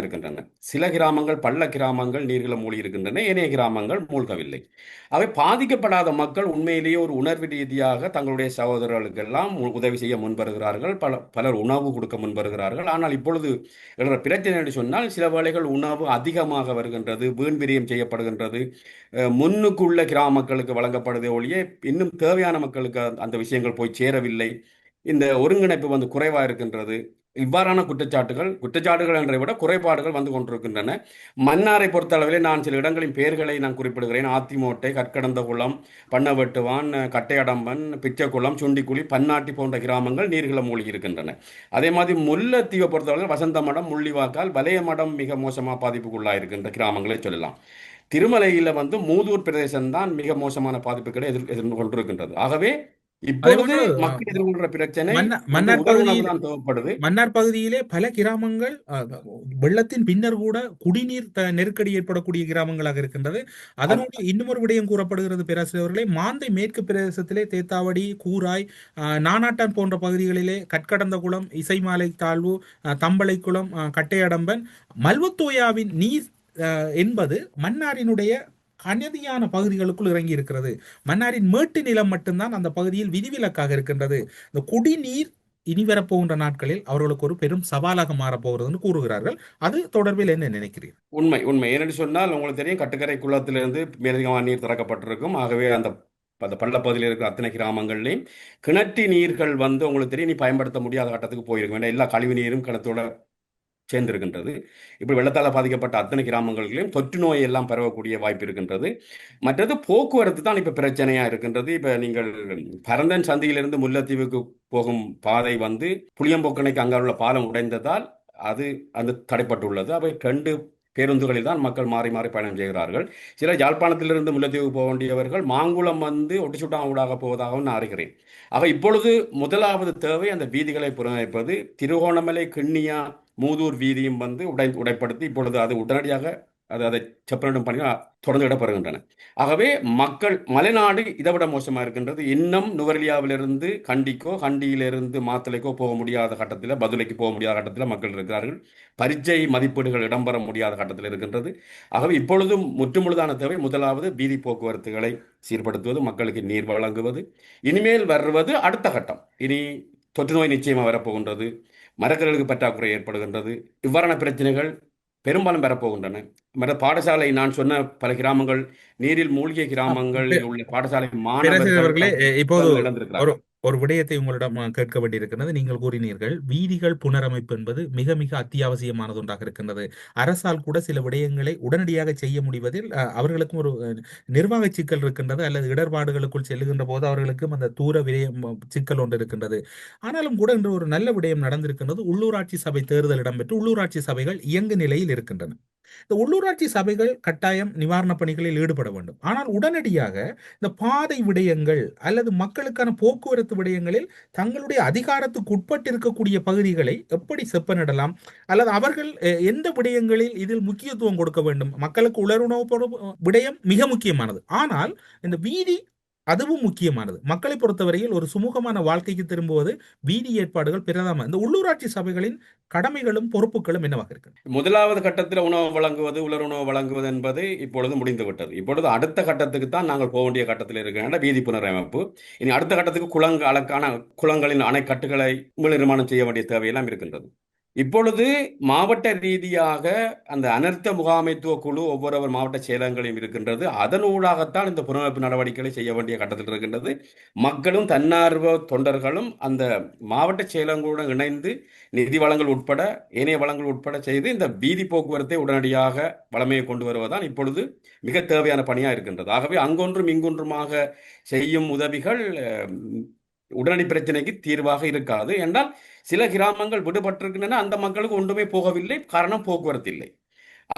இருக்கின்றன. சில கிராமங்கள், பள்ள கிராமங்கள் நீர்களை மூழ்கி இருக்கின்றன, ஏனைய கிராமங்கள் மூழ்கவில்லை. அவை பாதிக்கப்படாத மக்கள் உண்மையிலேயே ஒரு உணர்வு ரீதியாக தங்களுடைய சகோதரர்களுக்கெல்லாம் உதவி செய்ய முன்வருகிறார்கள். பலர் உணவு கொடுக்க முன்வருகிறார்கள். ஆனால் இப்பொழுது எழுற பிரச்சனை என்று சொன்னால், சில வேளைகள் உணவு அதிகமாக வருகின்றது, வீண் விரயம் செய்யப்படுகின்றது. முன்னுக்குள்ள கிராமங்களுக்கு வழங்கப்படுவதை ஒழிய இன்னும் தேவையான மக்களுக்கு அந்த விஷயங்கள் போய் சேரவில்லை. இந்த ஒருங்கிணைப்பு வந்து குறைவாக இருக்கின்றது. இவ்வாறான குற்றச்சாட்டுகள் என்றை விட குறைபாடுகள் வந்து கொண்டிருக்கின்றன. மன்னாரை பொறுத்தளவிலே நான் சில இடங்களின் பெயர்களை நான் குறிப்பிடுகிறேன். ஆத்திமோட்டை, கற்கடந்தகுளம், பண்ணவெட்டுவான், கட்டையடம்பன், பிச்சைக்குளம், சுண்டிக்குழி, பன்னாட்டி போன்ற கிராமங்கள் நீர்களை மூழ்கி இருக்கின்றன. அதே மாதிரி முல்லைத்தீவை பொறுத்தளவில் வசந்தமடம், முள்ளிவாக்கால், வலையமடம் மிக மோசமாக பாதிப்புக்குள்ளாக இருக்கின்ற கிராமங்களை சொல்லலாம். திருமலையில் வந்து மூதூர் பிரதேசம்தான் மிக மோசமான பாதிப்புகளை எதிர்கொண்டிருக்கின்றது. ஆகவே இப்பொழுது மக்கள் எதிர்கொள்ற பிரச்சனை தேவைப்படுது. மன்னார் பகுதியிலே பல கிராமங்கள் வெள்ளத்தின் பின்னர் கூட குடிநீர் நெருக்கடி ஏற்படக்கூடிய கிராமங்களாக இருக்கின்றது. அதனோடு இன்னும் ஒரு விடயம் கூறப்படுகிறது பேராசிரியர் அவர்களே. மாந்தை மேற்கு பிரதேசத்திலே தேத்தாவடி, கூராய், நானாட்டான் போன்ற பகுதிகளிலே கற்கடந்தகுளம், இசைமாலை தாழ்வு, தம்பளைக்குளம், கட்டையடம்பன், மல்வத்தோயாவின் நீர் என்பது மன்னாரினுடைய அநதியான பகுதிகளுக்குள் இறங்கி இருக்கிறது. மன்னாரின் மேட்டு நிலம் மட்டும்தான் அந்த பகுதியில் விதிவிலக்காக இருக்கின்றது. இந்த குடிநீர் இனி வரப்போகின்ற நாட்களில் அவர்களுக்கு ஒரு பெரும் சவாலாக மாறப்போகிறது என்று கூறுகிறார்கள். அது தொடர்பில் என்ன நினைக்கிறீர்கள்? உண்மை என்னென்னு சொன்னால், உங்களுக்கு தெரியும், கட்டுக்கரை குளத்திலிருந்து மேலதிகமான நீர் திறக்கப்பட்டிருக்கும். ஆகவே அந்த பள்ளப்பகுதியில் இருக்கிற அத்தனை கிராமங்கள்லையும் கிணற்று நீர்கள் வந்து உங்களுக்கு தெரியும், நீ பயன்படுத்த முடியாத கட்டத்துக்கு போயிருக்கும். எல்லா கழிவு நீரும் கிணத்தோட சேர்ந்திருக்கின்றது. இப்படி வெள்ளத்தால் பாதிக்கப்பட்ட அத்தனை கிராமங்களிலும் தொற்று நோய் எல்லாம் பரவக்கூடிய வாய்ப்பு இருக்கின்றது. மற்றது போக்குவரத்து தான் இப்போ பிரச்சனையாக இருக்கின்றது. இப்போ நீங்கள் பரந்தன் சந்தியிலிருந்து முல்லைத்தீவுக்கு போகும் பாதை வந்து புளியம்போக்கணைக்கு அங்கே உள்ள பாலம் உடைந்ததால் அது தடைப்பட்டுள்ளது. அவை 2 பேருந்துகளில் தான் மக்கள் மாறி மாறி பயணம் செய்கிறார்கள். சில யாழ்ப்பாணத்திலிருந்து முல்லைத்தீவுக்கு போக வேண்டியவர்கள் மாங்குளம் வந்து ஒட்டிச்சுட்டான் ஊடாக போவதாகவும் நான் அறிகிறேன். ஆக இப்பொழுது முதலாவது தேவை அந்த வீதிகளை புறமைப்பது. திருகோணமலை, கிண்ணியா, மூதூர் வீதியும் வந்து உடைப்படுத்தி இப்பொழுது அது உடனடியாக அதை செப்பனிடும் பணிகள் தொடர்ந்து இடப்படுகின்றன. ஆகவே மக்கள், மலைநாடு இதை விட மோசமாக இருக்கின்றது. இன்னும் நுவரெலியாவிலிருந்து கண்டிக்கோ, கண்டியிலிருந்து மாத்தளைக்கோ போக முடியாத கட்டத்தில், பதுளைக்கு போக முடியாத கட்டத்தில் மக்கள் இருக்கிறார்கள். பரீட்சை மதிப்பீடுகள் இடம்பெற முடியாத கட்டத்தில் இருக்கின்றது. ஆகவே இப்பொழுதும் முற்றுமுழுதான தேவை முதலாவது வீதி போக்குவரத்துகளை சீர்படுத்துவது, மக்களுக்கு நீர் வழங்குவது. இனிமேல் வருவது அடுத்த கட்டம். இனி தொற்று நோய் நிச்சயமாக வரப்போகின்றது, மரக்கர்களுக்கு பற்றாக்குறை ஏற்படுகின்றது. இவ்வாறான பிரச்சனைகள் பெரும்பாலும் பெறப்போகின்றன. பாடசாலை, நான் சொன்ன பல கிராமங்கள், நீரில் மூழ்கிய கிராமங்களில் உள்ள பாடசாலை மாணவர்களே இப்போது ஒரு விடயத்தை உங்களிடம் கேட்க வேண்டியிருக்கிறது. நீங்கள் கூறினீர்கள் வீதிகள் புனரமைப்பு என்பது மிக மிக அத்தியாவசியமானது ஒன்றாக இருக்கின்றது. அரசால் கூட சில விடயங்களை உடனடியாக செய்ய முடிவதில் அவர்களுக்கும் ஒரு நிர்வாக சிக்கல் இருக்கின்றது, அல்லது இடர்பாடுகளுக்குள் செல்லுகின்ற போது அவர்களுக்கும் அந்த தூர விடயம் சிக்கல் ஒன்று இருக்கின்றது. ஆனாலும் கூட இன்று ஒரு நல்ல விடயம் நடந்திருக்கின்றது. உள்ளூராட்சி சபை தேர்தல் இடம்பெற்று உள்ளூராட்சி சபைகள் இயங்கு நிலையில் இருக்கின்றன. இந்த உள்ளூராட்சி சபைகள் கட்டாயம் நிவாரணப் பணிகளில் ஈடுபட வேண்டும். ஆனால் உடனடியாக இந்த பாதை விடயங்கள் அல்லது மக்களுக்கான போக்குவரத்து விடயங்களில் தங்களுடைய அதிகாரத்துக்கு உட்பட்டு இருக்கக்கூடிய பகுதிகளை எப்படி செப்பனிடலாம், அல்லது அவர்கள் எந்த விடயங்களில் இதில் முக்கியத்துவம் கொடுக்க வேண்டும். மக்களுக்கு உலருணவு விடயம் மிக முக்கியமானது, ஆனால் இந்த வீதி அதுவும் முக்கியமானது. மக்களை பொறுத்தவரையில் ஒரு சுமூகமான வாழ்க்கைக்கு திரும்புவது வீதி ஏற்பாடுகள் பிரதான. இந்த உள்ளூராட்சி சபைகளின் கடமைகளும் பொறுப்புகளும் என்னவாக இருக்கு? முதலாவது கட்டத்தில் உணவு வழங்குவது, உலர் உணவு வழங்குவது என்பது இப்பொழுது முடிந்து விட்டது. இப்பொழுது அடுத்த கட்டத்துக்கு தான் நாங்கள் போக வேண்டிய கட்டத்தில் இருக்கின்ற வீதி புனரமைப்பு. இனி அடுத்த கட்டத்துக்கு அழகான குளங்களின் அணைக்கட்டுகளை நிர்மாணம் செய்ய வேண்டிய தேவையெல்லாம் இருக்கின்றது. இப்பொழுது மாவட்ட ரீதியாக அந்த அனர்த்த முகாமைத்துவ குழு ஒவ்வொரு மாவட்ட செயலகங்களையும் இருக்கின்றது. அதனூடாகத்தான் இந்த புனரமைப்பு நடவடிக்கைகளை செய்ய வேண்டிய கட்டத்தில் இருக்கின்றது. மக்களும் தன்னார்வ தொண்டர்களும் அந்த மாவட்ட செயலகங்களுடன் இணைந்து நிதி வளங்கள் உட்பட ஏனைய வளங்கள் உட்பட செய்து இந்த வீதி போக்குவரத்தை உடனடியாக வளமையை கொண்டு வருவதுதான் இப்பொழுது மிக தேவையான பணியாக இருக்கின்றது. ஆகவே அங்கொன்றும் இங்கொன்றுமாக செய்யும் உதவிகள் உடனடி பிரச்சனைக்கு தீர்வாக இருக்காது. என்றால் சில கிராமங்கள் விடுபட்டிருக்கின்றன, அந்த மக்களுக்கு ஒன்றுமே போகவில்லை, காரணம் போக்குவரத்து இல்லை.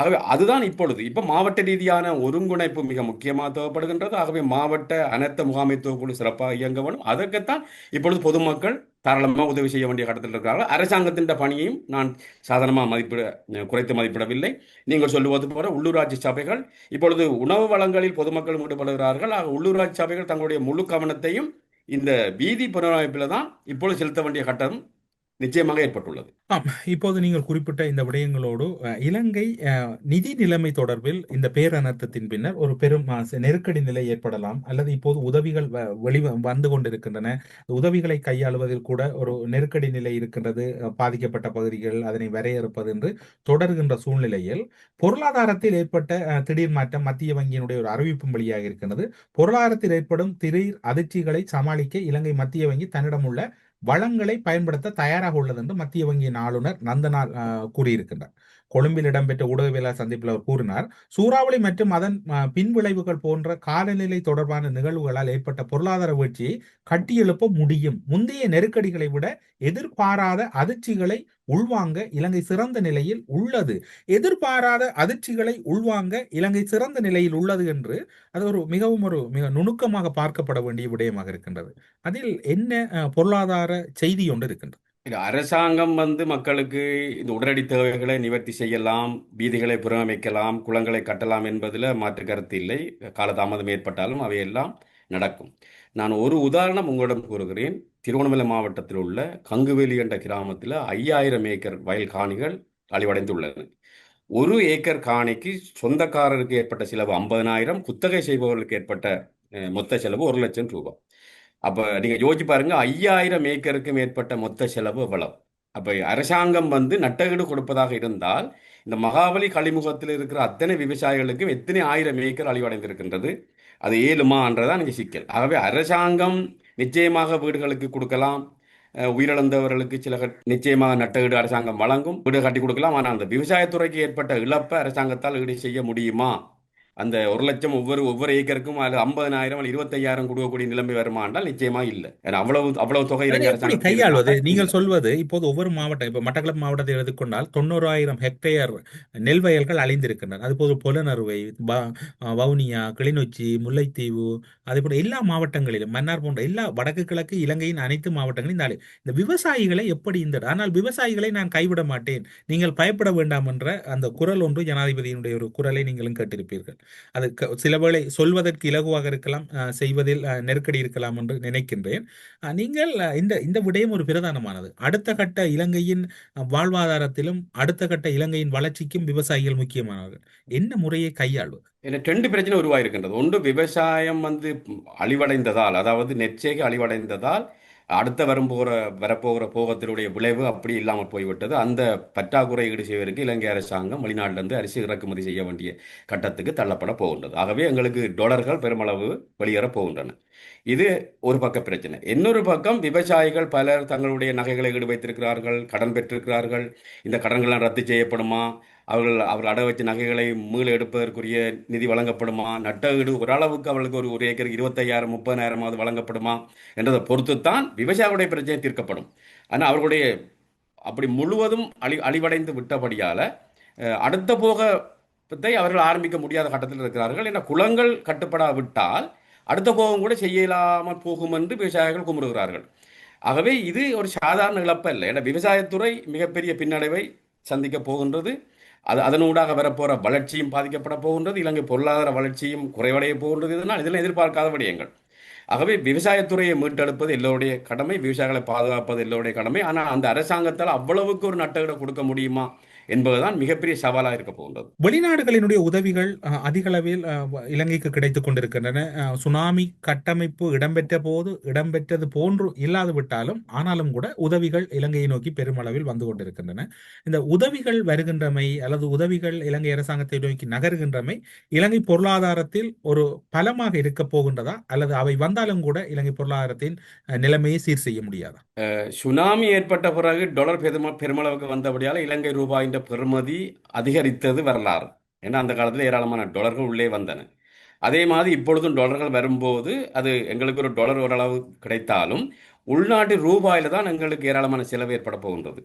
ஆகவே அதுதான் இப்ப மாவட்ட ரீதியான ஒருங்கிணைப்பு மிக முக்கியமாக தேவைப்படுகின்றது. ஆகவே மாவட்ட அனைத்து முகாமைத்துவ குழு சிறப்பாக இயங்க வேண்டும். அதற்குத்தான் இப்பொழுது பொதுமக்கள் தாராளமாக உதவி செய்ய வேண்டிய கட்டத்தில் இருக்கிறார்கள். அரசாங்கத்தின் பணியையும் நான் சாதாரணமாக குறைத்து மதிப்பிடவில்லை. நீங்கள் சொல்லுவது போல உள்ளூராட்சி சபைகள் இப்பொழுது உணவு வழங்கலில் பொதுமக்கள் ஈடுபடுகிறார்கள். ஆக உள்ளூராட்சி சபைகள் தங்களுடைய முழு கவனத்தையும் இந்த வீதி புனரமைப்பில் தான் இப்பொழுது செலுத்த வேண்டிய கட்டம் நிச்சயமாக ஏற்பட்டுள்ளது. ஆம், இப்போது நீங்கள் குறிப்பிட்ட இந்த விடயங்களோடு இலங்கை நிதி நிலைமை தொடர்பில் இந்த பேரனர்த்தத்தின் பின்னர் ஒரு பெரும் நெருக்கடி நிலை ஏற்படலாம், அல்லது இப்போது உதவிகள் வந்து கொண்டிருக்கின்றன, உதவிகளை கையாளுவதில் கூட ஒரு நெருக்கடி நிலை இருக்கின்றது, பாதிக்கப்பட்ட பகுதிகள் அதனை வரையறுப்பது என்று தொடர்கின்ற சூழ்நிலையில் பொருளாதாரத்தில் ஏற்பட்ட திடீர் மாற்றம் மத்திய வங்கியினுடைய ஒரு அறிவிப்பும் வெளியாக இருக்கின்றது. பொருளாதாரத்தில் ஏற்படும் திடீர் அதிர்ச்சிகளை சமாளிக்க இலங்கை மத்திய வங்கி தன்னிடம் உள்ள வளங்களை பயன்படுத்த தயாராக உள்ளது என்று மத்திய வங்கியின் ஆளுநர் நந்தனார் கூறியிருக்கின்றார். கொழும்பில் இடம்பெற்ற ஊடகவியலாளர் சந்திப்பில் அவர் கூறினார், சூறாவளி மற்றும் அதன் பின்விளைவுகள் போன்ற காலநிலை தொடர்பான நிகழ்வுகளால் ஏற்பட்ட பொருளாதார வீழ்ச்சியை கட்டியெழுப்ப முடியும். முந்தைய நெருக்கடிகளை விட எதிர்பாராத அதிர்ச்சிகளை உள்வாங்க இலங்கை சிறந்த நிலையில் உள்ளது. எதிர்பாராத அதிர்ச்சிகளை உள்வாங்க இலங்கை சிறந்த நிலையில் உள்ளது என்று அது ஒரு மிக நுணுக்கமாக பார்க்கப்பட வேண்டிய விடயமாக இருக்கின்றது. அதில் என்ன பொருளாதார செய்தி ஒன்று இருக்கின்றது. அரசாங்கம் மக்களுக்கு இந்த உடனடி தேவைகளை நிவர்த்தி செய்யலாம், வீதிகளை புறமைக்கலாம், குளங்களை கட்டலாம் என்பதில் மாற்று கருத்து இல்லை. காலதாமதம் ஏற்பட்டாலும் அவையெல்லாம் நடக்கும். நான் ஒரு உதாரணம் உங்களிடம் கூறுகிறேன். திருவண்ணாமலை மாவட்டத்தில் உள்ள கங்குவேலி என்ற கிராமத்தில் 5000 ஏக்கர் வயல் காணிகள் அழிவடைந்துள்ளன. ஒரு ஏக்கர் காணிக்கு சொந்தக்காரருக்கு ஏற்பட்ட செலவு 50,000, குத்தகை செய்பவர்களுக்கு ஏற்பட்ட மொத்த செலவு 1,00,000 ரூபாய். அப்போ நீங்கள் யோசிச்சு பாருங்க, 5000 ஏக்கருக்கு மேற்பட்ட மொத்த செலவு எவ்வளவு? அப்போ அரசாங்கம் நட்டஈடு கொடுப்பதாக இருந்தால் இந்த மகாபலி கழிமுகத்தில் இருக்கிற அத்தனை விவசாயிகளுக்கும் எத்தனை 1000 ஏக்கர் அழிவடைந்திருக்கின்றது? அது ஏழுமான்றதான் இங்கே சிக்கல். ஆகவே அரசாங்கம் நிச்சயமாக வீடுகளுக்கு கொடுக்கலாம், உயிரிழந்தவர்களுக்கு நிச்சயமாக நட்டஈடு அரசாங்கம் வழங்கும், வீடு கட்டி கொடுக்கலாம். ஆனால் அந்த விவசாயத்துறைக்கு ஏற்பட்ட இழப்பை அரசாங்கத்தால் ஈடு செய்ய முடியுமா? அந்த 1,00,000 ஒவ்வொரு ஏக்கருக்கும் அது 50,000 25,000 கொடுக்கக்கூடிய நிலைமை வருமா என்றால் நிச்சயமா இல்லை. ஏன்னா அவ்வளவு தொகை கையாள்வது நீங்கள் சொல்வது இப்போது ஒவ்வொரு மாவட்டம், இப்போ மட்டக்களப்பு மாவட்டத்தை எடுத்துக்கொண்டால் 90,000 ஹெக்டேயர் நெல் வயல்கள் அழிந்திருக்கின்றன. அதுபோது பொலனறுவை, வவுனியா, கிளிநொச்சி, முல்லைத்தீவு, அதே போல எல்லா மாவட்டங்களிலும் மன்னார் போன்ற எல்லா வடக்கு கிழக்கு இலங்கையின் அனைத்து மாவட்டங்களிலும் இந்த விவசாயிகளை எப்படி ஆனால் விவசாயிகளை நான் கைவிட மாட்டேன், நீங்கள் பயப்பட வேண்டாம் என்ற அந்த குரல் ஒன்று ஜனாதிபதியினுடைய ஒரு குரலை நீங்களும் கேட்டிருப்பீர்கள். அது சில வேளை சொல்வதற்கு இலகுவாக இருக்கலாம், செய்வதில் நெருக்கடி இருக்கலாம் என்று நினைக்கின்றேன். நீங்கள் இந்த விடயம் ஒரு பிரதானமானது. அடுத்த கட்ட இலங்கையின் வாழ்வாதாரத்திலும் அடுத்த கட்ட இலங்கையின் வளர்ச்சிக்கும் விவசாயிகள் முக்கியமானவர்கள். என்ன முறையை கையாள்வது? 2 பிரச்சனை உருவாயிருக்கின்றது. ஒன்று, விவசாயம் அழிவடைந்ததால், அதாவது நெற்சேகை அழிவடைந்ததால் அடுத்த வரப்போகிற போகத்தினுடைய விளைவு அப்படி இல்லாமல் போய்விட்டது. அந்த பற்றாக்குறை ஈடு செய்வதற்கு இலங்கை அரசாங்கம் வெளிநாட்டிலிருந்து அரிசி இறக்குமதி செய்ய வேண்டிய கட்டத்துக்கு தள்ளப்பட போகின்றது. ஆகவே எங்களுக்கு டாலர்கள் பெருமளவு வெளியேறப் போகின்றன. இது ஒரு பக்க பிரச்சனை. இன்னொரு பக்கம் விவசாயிகள் பலர் தங்களுடைய நகைகளை ஈடு வைத்திருக்கிறார்கள், கடன் பெற்றிருக்கிறார்கள். இந்த கடன்கள்லாம் ரத்து செய்யப்படுமா? அவர்கள் அடை வச்ச நகைகளை மீள எடுப்பதற்குரிய நிதி வழங்கப்படுமா? நட்டஈடு ஓரளவுக்கு அவர்களுக்கு ஒரு ஏக்கருக்கு 25,000 30,000 வழங்கப்படுமா என்றதை பொறுத்துத்தான் விவசாயிகளுடைய பிரச்சனை தீர்க்கப்படும். ஆனால் அவர்களுடைய அப்படி முழுவதும் அழிவடைந்து விட்டபடியால் அடுத்த போகத்தை அவர்கள் ஆரம்பிக்க முடியாத கட்டத்தில் இருக்கிறார்கள். ஏன்னா குளங்கள் கட்டுப்படாவிட்டால் அடுத்த போகம் கூட செய்ய இயலாமல் போகும் என்று விவசாயிகள் குமுறுகிறார்கள். ஆகவே இது ஒரு சாதாரண இழப்பு இல்லை. ஏன்னா விவசாயத்துறை மிகப்பெரிய பின்னடைவை சந்திக்க போகின்றது. அதனூடாக வரப்போகிற வளர்ச்சியும் பாதிக்கப்பட போகின்றது. இலங்கை பொருளாதார வளர்ச்சியும் குறைவடைய போகின்றது. இதெல்லாம் எதிர்பார்க்காத விடயங்கள். ஆகவே விவசாயத்துறையை மீட்டெடுப்பது எல்லோருடைய கடமை, விவசாயிகளை பாதுகாப்பது எல்லோருடைய கடமை. ஆனால் அந்த அரசாங்கத்தால் அவ்வளவுக்கு ஒரு நட்டஈடு கொடுக்க முடியுமா என்பதுதான் மிகப்பெரிய சவாலாக இருக்க போகின்றது. வெளிநாடுகளினுடைய உதவிகள் அதிக அளவில் இலங்கைக்கு கிடைத்துக் கொண்டிருக்கின்றன. சுனாமி கட்டமைப்பு இடம்பெற்றது போன்று இல்லாது விட்டாலும் ஆனாலும் கூட உதவிகள் இலங்கையை நோக்கி பெருமளவில் வந்து கொண்டிருக்கின்றன. இந்த உதவிகள் வருகின்றமை அல்லது உதவிகள் இலங்கை அரசாங்கத்தை நோக்கி நகர்கின்றமை இலங்கை பொருளாதாரத்தில் ஒரு பலமாக இருக்க போகின்றதா, அல்லது அவை வந்தாலும் கூட இலங்கை பொருளாதாரத்தின் நிலைமையை சீர் செய்ய முடியாதா? சுனாமி ஏற்பட்ட பிறகு டாலர் பெருமளவுக்கு வந்தபடியால் இலங்கை ரூபாயின் பெறுமதி அதிகரித்தது வரலாறு. ஏன்னா அந்த காலத்தில் ஏராளமான டாலர்கள் உள்ளே வந்தன. அதே மாதிரி இப்பொழுதும் டாலர்கள் வரும்போது அது எங்களுக்கு ஒரு டாலர் ஓரளவு கிடைத்தாலும் உள்நாட்டு ரூபாயில தான் எங்களுக்கு ஏராளமான செலவு ஏற்பட போகின்றது.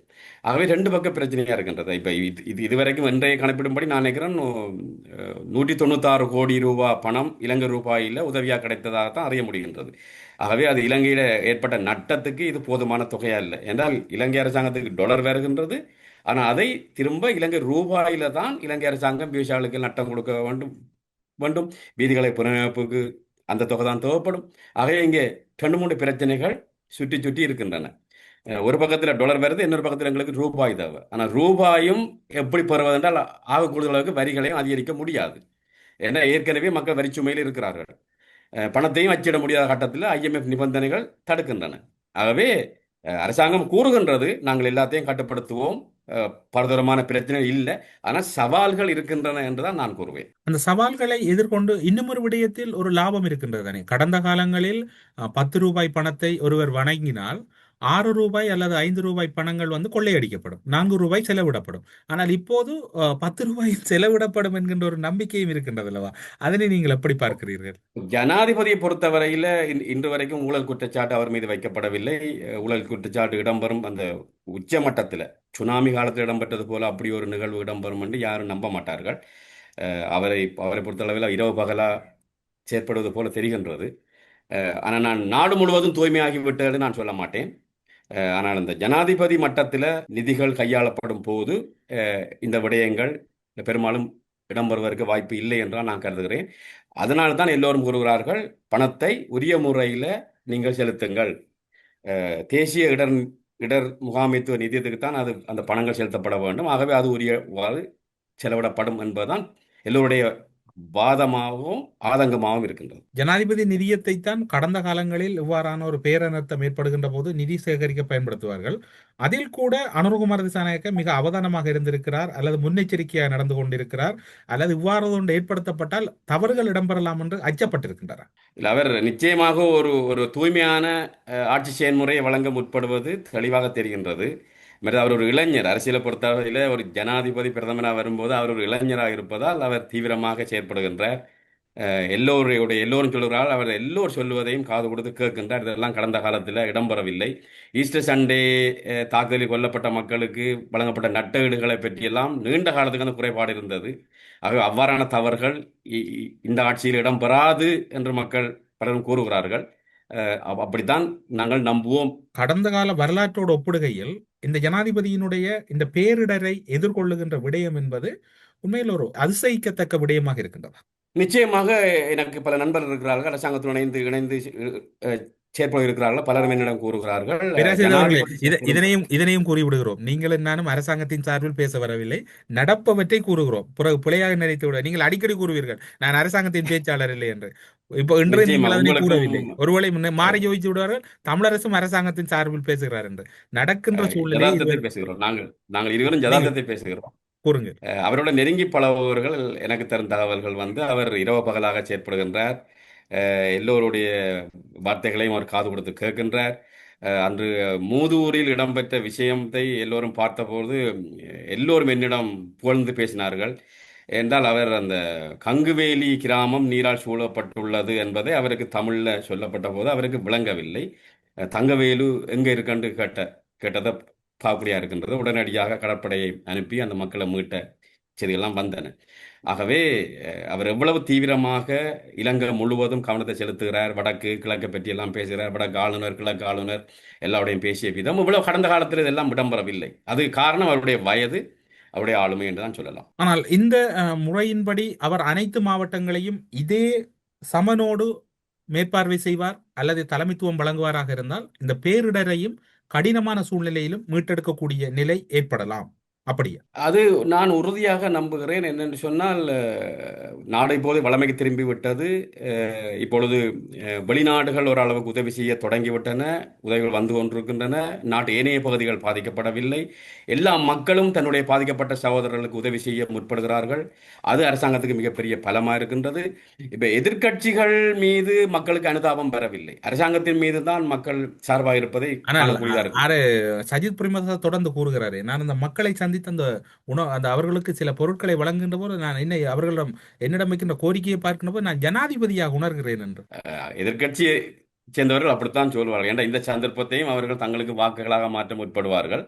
ஆகவே ரெண்டு பக்க பிரச்சனையா இருக்கின்றது. இப்போ இதுவரைக்கும் இன்றைய கணக்கிடும்படி நான் நினைக்கிறேன் 196 கோடி ரூபாய் பணம் இலங்கை ரூபாயில் உதவியாக கிடைத்ததாக தான் அறிய முடிகின்றது. ஆகவே அது இலங்கையில் ஏற்பட்ட நட்டத்துக்கு இது போதுமான தொகையா இல்லை. என்றால் இலங்கை அரசாங்கத்துக்கு டாலர் வருகின்றது, ஆனால் அதை திரும்ப இலங்கை ரூபாயில தான் இலங்கை அரசாங்கம் விவசாயிகளுக்கு நட்டம் கொடுக்க வேண்டும் வேண்டும் வீதிகளை புனரமைப்புக்கு அந்த தொகை தான் தேவைப்படும். ஆகவே இங்கே 2 3 பிரச்சனைகள் சுற்றி சுற்றி இருக்கின்றன. ஒரு பக்கத்தில் டாலர் வருது, இன்னொரு பக்கத்தில் எங்களுக்கு ரூபாய் தேவை. ஆனால் ரூபாயும் எப்படி பெறுவதென்றால் ஆக கூடுதல் அளவுக்கு வரிகளையும் அதிகரிக்க முடியாது. ஏன்னா ஏற்கனவே மக்கள் வரிச்சுமையில் இருக்கிறார்கள். பணத்தையும் அச்சிட முடியாத கட்டத்தில் ஐஎம்எஃப் நிபந்தனைகள் தடுக்கின்றன. ஆகவே அரசாங்கம் கூறுகின்றது நாங்கள் எல்லாத்தையும் கட்டுப்படுத்துவோம், பரதூரமான பிரச்சனை இல்லை, ஆனால் சவால்கள் இருக்கின்றன என்றுதான் நான் கூறுவேன். அந்த சவால்களை எதிர்கொண்டு இன்னும் ஒரு விடயத்தில் ஒரு லாபம் இருக்கின்றது தானே. கடந்த காலங்களில் 10 ரூபாய் பணத்தை ஒருவர் வணங்கினால் 6 ரூபாய் அல்லது 5 ரூபாய் பணங்கள் வந்து கொள்ளையடிக்கப்படும், 4 ரூபாய் செலவிடப்படும். ஆனால் இப்போது 10 ரூபாய் செலவிடப்படும் என்கின்ற ஒரு நம்பிக்கையும் இருக்கின்றது அல்லவா? அதனை நீங்கள் எப்படி பார்க்கிறீர்கள்? ஜனாதிபதியை பொறுத்தவரையில் இன்று வரைக்கும் ஊழல் குற்றச்சாட்டு அவர் மீது வைக்கப்படவில்லை. ஊழல் குற்றச்சாட்டு இடம்பெறும் அந்த உச்சமட்டத்தில் சுனாமி காலத்தில் இடம்பெற்றது போல அப்படி ஒரு நிகழ்வு இடம்பெறும் என்று யாரும் நம்ப மாட்டார்கள். அவரை பொறுத்தளவில் இரவு பகலா செயற்படுவது போல தெரிகின்றது. ஆனால் நான் நாடு முழுவதும் தூய்மையாகிவிட்டது நான் சொல்ல மாட்டேன். ஆனால் இந்த ஜனாதிபதி மட்டத்தில் நிதிகள் கையாளப்படும் போது இந்த விடயங்கள் பெரும்பாலும் இடம்பெறுவதற்கு வாய்ப்பு இல்லை என்றால் நான் கருதுகிறேன். அதனால தான் எல்லோரும் கூறுகிறார்கள், பணத்தை உரிய முறையில் நீங்கள் செலுத்துங்கள். தேசிய இடர் முகாமைத்துவ நிதியத்துக்கு தான் அந்த பணங்கள் செலுத்தப்பட வேண்டும். ஆகவே அது உரியவாறு செலவிடப்படும் என்பதுதான் எல்லோருடைய வாதமாகவும் ஆதங்கமாகவும் இருக்கின்றது. ஜனாதிபதி நிதியத்தை தான் கடந்த காலங்களில் இவ்வாறான ஒரு பேரனர்த்தம் ஏற்படுகின்ற போது நிதி சேகரிக்க பயன்படுத்துவார்கள். அதில் கூட அனுரகுமார திசாநாயக்க மிக அவதானமாக இருந்திருக்கிறார், அல்லது முன்னெச்சரிக்கையாக நடந்து கொண்டிருக்கிறார், அல்லது இவ்வாறு ஒன்று ஏற்படுத்தப்பட்டால் தவறுகள் இடம்பெறலாம் என்று அச்சப்பட்டிருக்கின்றார். இல்லை, அவர் நிச்சயமாக ஒரு தூய்மையான ஆட்சி செயல்முறையை வழங்க முற்படுவது தெளிவாக தெரிகின்றது. அவர் ஒரு இளைஞர். அரசியலை பொறுத்தவரையில் ஒரு ஜனாதிபதி பிரதமராக வரும்போது அவர் ஒரு இளைஞராக இருப்பதால் அவர் தீவிரமாக செயற்படுகின்றார். எல்லோரும் சொல்லுகிறார்கள், அவர் எல்லோரும் சொல்லுவதையும் காது கொடுத்து கேட்கின்றார். இதெல்லாம் கடந்த காலத்தில் இடம்பெறவில்லை. ஈஸ்டர் சண்டே தாக்குதலில் கொல்லப்பட்ட மக்களுக்கு வழங்கப்பட்ட நட்டஈடுகளை பற்றியெல்லாம் நீண்ட காலத்துக்கு அந்த குறைபாடு இருந்தது. ஆகவே அவ்வாறான தவறுகள் இந்த ஆட்சியில் இடம்பெறாது என்று மக்கள் பலரும் கூறுகிறார்கள். அப்படித்தான் நாங்கள் நம்புவோம். கடந்த கால வரலாற்றோடு ஒப்பிடுகையில் இந்த ஜனாதிபதியினுடைய இந்த பேரிடரை எதிர்கொள்ளுகின்ற விடயம் என்பது உண்மையில் ஒரு அதிசயிக்கத்தக்க விடயமாக இருக்கின்றது. நிச்சயமாக எனக்கு பல நண்பர்கள் இருக்கிறார்கள், அரசாங்கத்துடன் இணைந்து செயற்பட இருக்கிறார்கள். பலரும் என்னிடம் கூறுகிறார்கள். இதனையும் கூறிவிடுகிறோம். நீங்கள் நானும் அரசாங்கத்தின் சார்பில் பேச வரவில்லை, நடப்பவற்றை கூறுகிறோம். பிறகு பிழையாக நினைத்து விட நீங்கள் அடிக்கடி கூறுவீர்கள் நான் அரசாங்கத்தின் பேச்சாளர் இல்லை என்று. இப்போ இன்று நீங்கள் அதனை கூறவில்லை. ஒருவேளை மாறி யோசித்து விடுவார்கள், தமிழரசும் அரசாங்கத்தின் சார்பில் பேசுகிறார் என்று. நடக்கின்ற சூழ்நிலை பேசுகிறோம். நாங்கள் இருவரும் யதார்த்தத்தை பேசுகிறோம். கூறுங்க. அவரோட நெருங்கி பழகுபவர்கள் எனக்கு தரும் தகவல்கள் அவர் இரவு பகலாக செயற்படுகின்றார். எல்லோருடைய வார்த்தைகளையும் அவர் காது கொடுத்து கேட்கின்றார். அன்று மூதூரில் இடம்பெற்ற விஷயத்தை எல்லோரும் பார்த்தபோது எல்லோரும் என்னிடம் புகழ்ந்து பேசினார்கள். என்றால் அவர் அந்த கங்குவேலி கிராமம் நீரால் சூழப்பட்டுள்ளது என்பதை அவருக்கு தமிழில் சொல்லப்பட்ட போது அவருக்கு விளங்கவில்லை. தங்கவேலு எங்கே இருக்குன்னு கேட்டதை பார்க்கக்கூடியா இருக்கின்றது. உடனடியாக கடற்படையை அனுப்பி அந்த மக்களை மீட்ட செய்திகள்லாம் வந்தன. ஆகவே அவர் எவ்வளவு தீவிரமாக இலங்கை முழுவதும் கவனத்தை செலுத்துகிறார், வடக்கு கிழக்கை பற்றி எல்லாம் பேசுகிறார், வடக்கு ஆளுநர் கிழக்கு ஆளுநர் எல்லாருடையும் பேசிய விதம் இவ்வளவு கடந்த காலத்தில் இதெல்லாம் இடம்பெறவில்லை. அது காரணம் அவருடைய வயது, அவருடைய ஆளுமை என்றுதான் சொல்லலாம். ஆனால் இந்த முறையின்படி அவர் அனைத்து மாவட்டங்களையும் இதே சமனோடு மேற்பார்வை செய்வார் அல்லது தலைமைத்துவம் வழங்குவாராக இருந்தால் இந்த பேரிடரையும் கடினமான சூழ்நிலையிலும் மீட்டெடுக்கக்கூடிய நிலை ஏற்படலாம். அப்படியா? அது நான் உறுதியாக நம்புகிறேன். என்னென்று சொன்னால், நாடு இப்போது வளமைக்கு திரும்பி விட்டது. இப்பொழுது வெளிநாடுகள் ஓரளவுக்கு உதவி செய்ய தொடங்கிவிட்டன, உதவிகள் வந்து கொண்டிருக்கின்றன. நாட்டு ஏனைய பகுதிகள் பாதிக்கப்படவில்லை. எல்லா மக்களும் தன்னுடைய பாதிக்கப்பட்ட சகோதரர்களுக்கு உதவி செய்ய முற்படுகிறார்கள். அது அரசாங்கத்துக்கு மிகப்பெரிய பலமாக இருக்கின்றது. இப்போ எதிர்க்கட்சிகள் மீது மக்களுக்கு அனுதாபம் பெறவில்லை, அரசாங்கத்தின் மீது தான் மக்கள் சார்பாக இருப்பதை காணக்கூடியதாக இருக்கு. சஜித் பிரேமதாச தொடர்ந்து கூறுகிறாரே, நான் அந்த மக்களை சந்தித்து அந்த அவர்களுக்கு சில பொருட்களை வழங்குகின்ற போது நான் அவர்களிடம் என்னிடம் வைக்கின்ற கோரிக்கையை பார்க்கின்ற போது நான் ஜனாதிபதியாக உணர்கிறேன் என்று. எதிர்க்கட்சி சேர்ந்தவர்கள் அப்படித்தான் சொல்வார்கள். ஏன்னா இந்த சந்தர்ப்பத்தையும் அவர்கள் தங்களுக்கு வாக்குகளாக மாற்ற முற்படுவார்கள்.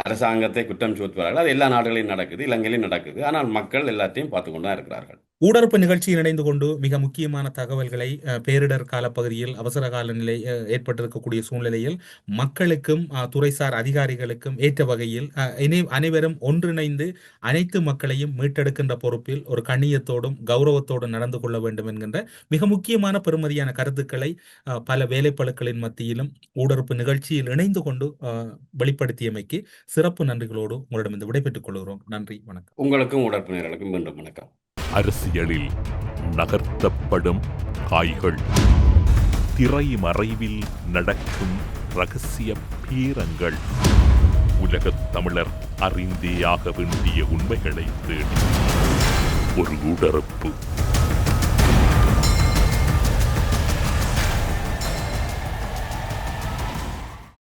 அரசாங்கத்தை குற்றம் சுமத்துவார்கள். அது எல்லா நாடுகளிலும் நடக்குது, இலங்கையிலும் நடக்குது. ஆனால் மக்கள் எல்லாத்தையும் பார்த்து கொண்டு தான் இருக்கிறார்கள். ஊடறுப்பு நிகழ்ச்சியில் இணைந்து கொண்டு மிக முக்கியமான தகவல்களை பேரிடர் காலப்பகுதியில் அவசர கால நிலை ஏற்பட்டிருக்கக்கூடிய சூழ்நிலையில் மக்களுக்கும் துறைசார் அதிகாரிகளுக்கும் ஏற்ற வகையில் அனைவரும் ஒன்றிணைந்து அனைத்து மக்களையும் மீட்டெடுக்கின்ற பொறுப்பில் ஒரு கண்ணியத்தோடும் கௌரவத்தோடும் நடந்து கொள்ள வேண்டும் என்கின்ற மிக முக்கியமான பெருமதியான கருத்துக்களை பல வேலைப்பளுக்களின் மத்தியிலும் ஊடறுப்பு நிகழ்ச்சியில் இணைந்து கொண்டு வெளிப்படுத்தியமைக்கு சிறப்பு நன்றிகளோடு உங்களிடம் விடைபெற்றுக் கொள்கிறோம். நன்றி, வணக்கம். உங்களுக்கும் ஊடறுப்பு நேயர்களுக்கும் மீண்டும் வணக்கம். அரசியலில் நகர்த்தப்படும் காய்கள், திரைமறைவில் நடக்கும் இரகசிய பீரங்கள், உலகத் தமிழர் அறிந்தேயாக வேண்டிய உண்மைகளை தேடி ஒரு ஊடறுப்பு.